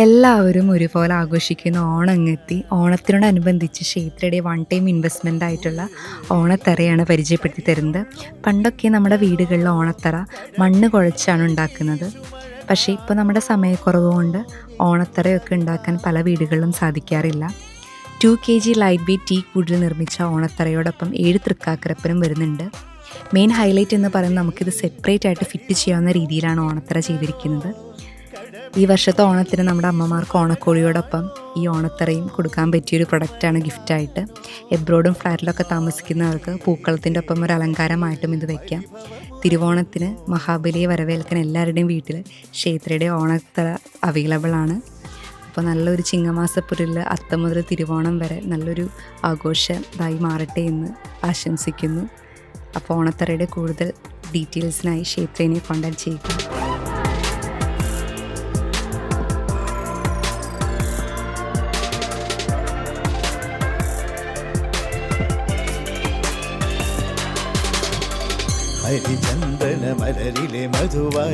എല്ലാവരും ഒരുപോലെ ആഘോഷിക്കുന്ന ഓണം അങ്ങെത്തി. ഓണത്തിനോടനുബന്ധിച്ച് ക്ഷേത്രയുടെ വൺ ടൈം ഇൻവെസ്റ്റ്മെൻ്റ് ആയിട്ടുള്ള ഓണത്തറയാണ് പരിചയപ്പെടുത്തി തരുന്നത്. പണ്ടൊക്കെ നമ്മുടെ വീടുകളിൽ ഓണത്തറ മണ്ണ് കുഴച്ചാണ് ഉണ്ടാക്കുന്നത്. പക്ഷേ ഇപ്പോൾ നമ്മുടെ സമയക്കുറവ് കൊണ്ട് ഓണത്തറയൊക്കെ ഉണ്ടാക്കാൻ പല വീടുകളിലും സാധിക്കാറില്ല. 2 kg ലൈറ്റ് വെയ്റ്റ് ടീക്ക് വുഡിൽ നിർമ്മിച്ച ഓണത്തറയോടൊപ്പം 7 തൃക്കാക്കരപ്പനും വരുന്നുണ്ട്. മെയിൻ ഹൈലൈറ്റ് എന്ന് പറയുന്നത് നമുക്കിത് സെപ്പറേറ്റ് ആയിട്ട് ഫിറ്റ് ചെയ്യാവുന്ന രീതിയിലാണ് ഓണത്തറ ചെയ്തിരിക്കുന്നത്. ഈ വർഷത്തെ ഓണത്തിന് നമ്മുടെ അമ്മമാർക്ക് ഓണക്കോടിയോടൊപ്പം ഈ ഓണത്തറയും കൊടുക്കാൻ പറ്റിയൊരു പ്രൊഡക്റ്റാണ് ഗിഫ്റ്റായിട്ട്. എബ്രോഡും ഫ്ലാറ്റിലൊക്കെ താമസിക്കുന്നവർക്ക് പൂക്കളത്തിൻ്റെ ഒപ്പം ഒരു അലങ്കാരമായിട്ടും ഇത് വയ്ക്കാം. തിരുവോണത്തിന് മഹാബലിയെ വരവേൽക്കാൻ എല്ലാവരുടെയും വീട്ടിൽ ക്ഷേത്രയുടെ ഓണത്തറ അവൈലബിൾ ആണ്. അപ്പോൾ നല്ലൊരു ചിങ്ങമാസപ്പുരിൽ അത്തം മുതൽ തിരുവോണം വരെ നല്ലൊരു ആഘോഷമായി മാറട്ടെ എന്ന് ആശംസിക്കുന്നു. അപ്പോൾ ഓണത്തറയുടെ കൂടുതൽ ഡീറ്റെയിൽസിനായി ക്ഷേത്രയെ കോൺടാക്ട് ചെയ്യുക. ഹരിചന്ദന മലരിലെ മധുവായി